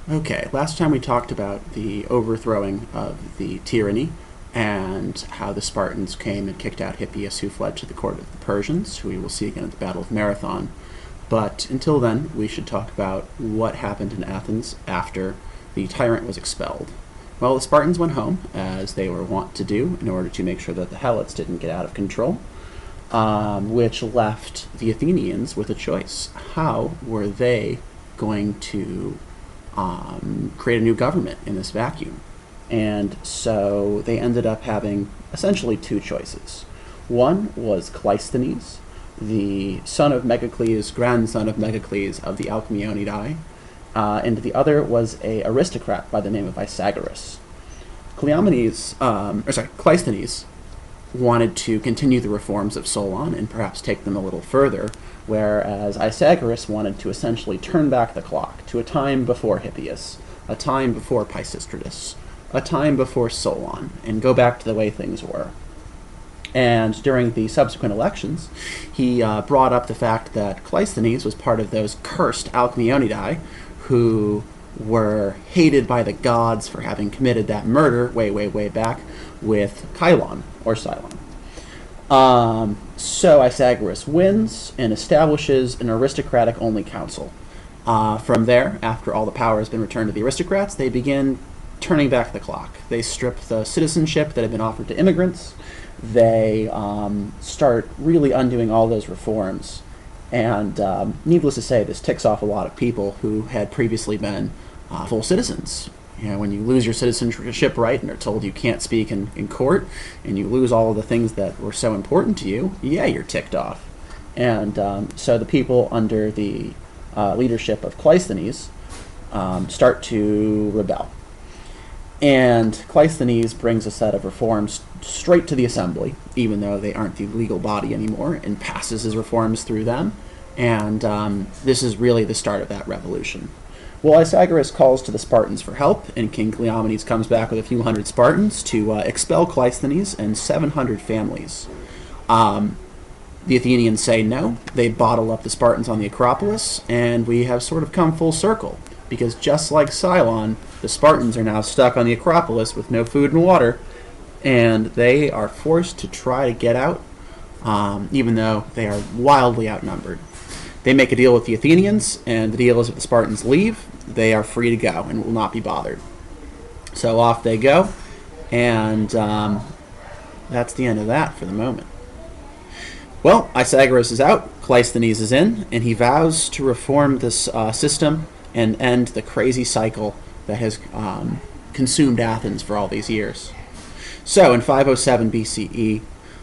Okay, last time we talked about the overthrowing of the tyranny and how the Spartans came and kicked out Hippias, who fled to the court of the Persians, who we will see again at the Battle of Marathon. But until then, we should talk about what happened in Athens after the tyrant was expelled. Well, the Spartans went home, as they were wont to do, in order to make sure that the Helots didn't get out of control, which left the Athenians with a choice. How were they going to create a new government in this vacuum? And so they ended up having essentially two choices. One was Cleisthenes, the son of Megacles, grandson of Megacles of the Alcmeonidae, and the other was a aristocrat by the name of Isagoras. Cleisthenes wanted to continue the reforms of Solon and perhaps take them a little further, whereas Isagoras wanted to essentially turn back the clock to a time before Hippias, a time before Pisistratus, a time before Solon, and go back to the way things were. And during the subsequent elections, he brought up the fact that Cleisthenes was part of those cursed Alcmeonidae who were hated by the gods for having committed that murder way back with Cylon, or Cylon. So Isagoras wins and establishes an aristocratic-only council. From there, after all the power has been returned to the aristocrats, they begin turning back the clock. They strip the citizenship that had been offered to immigrants. They start really undoing all those reforms. And needless to say, this ticks off a lot of people who had previously been full citizens. You know, when you lose your citizenship right and are told you can't speak in court, and you lose all of the things that were so important to you, yeah, you're ticked off. And so the people under the leadership of Cleisthenes start to rebel. And Cleisthenes brings a set of reforms straight to the assembly, even though they aren't the legal body anymore, and passes his reforms through them. And this is really the start of that revolution. Well, Isagoras calls to the Spartans for help, and King Cleomenes comes back with a few hundred Spartans to expel Cleisthenes and 700 families. The Athenians say no. They bottle up the Spartans on the Acropolis, and we have sort of come full circle, because just like Cylon, the Spartans are now stuck on the Acropolis with no food and water, and they are forced to try to get out, even though they are wildly outnumbered. They make a deal with the Athenians, and the deal is if the Spartans leave, they are free to go and will not be bothered. So off they go, and that's the end of that for the moment. Well, Isagoras is out, Cleisthenes is in, and he vows to reform this system and end the crazy cycle that has consumed Athens for all these years. So in 507 BCE,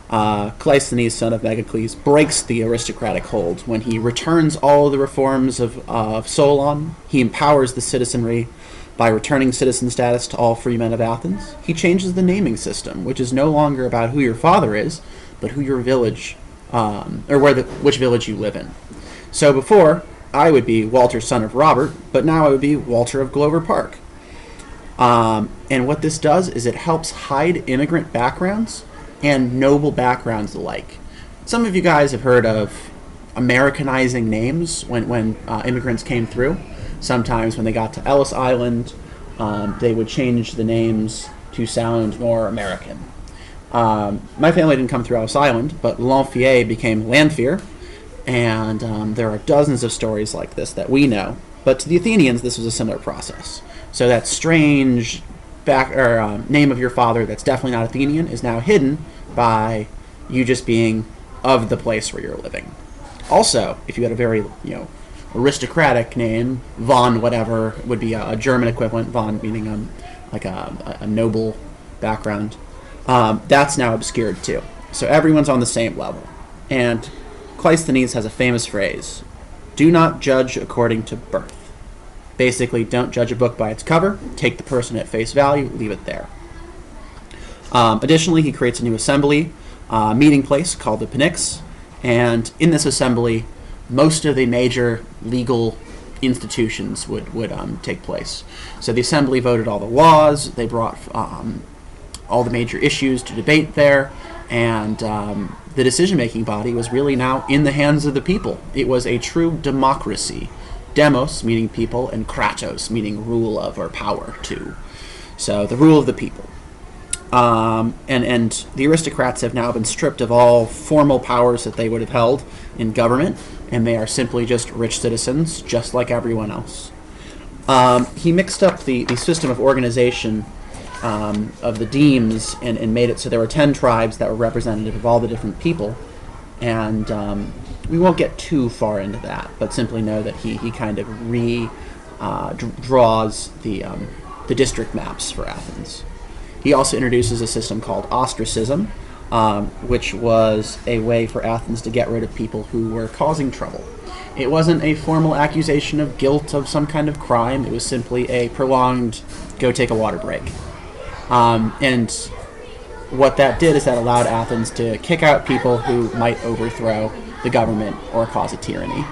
Cleisthenes, son of Megacles, breaks the aristocratic hold when he returns all of the reforms of Solon. He empowers the citizenry by returning citizen status to all free men of Athens. He changes the naming system, which is no longer about who your father is, but who your village, which village you live in. So before, I would be Walter, son of Robert, but now I would be Walter of Glover Park. And what this does is it helps hide immigrant backgrounds and noble backgrounds alike. Some of you guys have heard of Americanizing names when immigrants came through. Sometimes when they got to Ellis Island, they would change the names to sound more American. My family didn't come through Ellis Island, but Lanphier became Lanphier, and there are dozens of stories like this that we know. But to the Athenians, this was a similar process. So that strange name of your father that's definitely not Athenian is now hidden by you just being of the place where you're living. Also, if you had a very, aristocratic name, von whatever would be a German equivalent, von meaning like a noble background, that's now obscured too. So everyone's on the same level. And Cleisthenes has a famous phrase, do not judge according to birth. Basically, don't judge a book by its cover, take the person at face value, leave it there. Additionally, he creates a new assembly meeting place called the Pnyx, and in this assembly, most of the major legal institutions would take place. So the assembly voted all the laws, they brought all the major issues to debate there, and the decision-making body was really now in the hands of the people. It was a true democracy Demos, meaning people, and kratos, meaning rule of or power to. So the rule of the people. And the aristocrats have now been stripped of all formal powers that they would have held in government, and they are simply just rich citizens, just like everyone else. He mixed up the system of organization of the demes and made it so there were 10 tribes that were representative of all the different people. And we won't get too far into that, but simply know that he kind of draws the district maps for Athens. He also introduces a system called ostracism, which was a way for Athens to get rid of people who were causing trouble. It wasn't a formal accusation of guilt of some kind of crime. It was simply a prolonged go take a water break. And what that did is that allowed Athens to kick out people who might overthrow the government or cause a tyranny.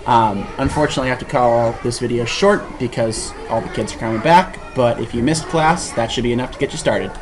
Unfortunately, I have to call this video short because all the kids are coming back, but if you missed class, that should be enough to get you started.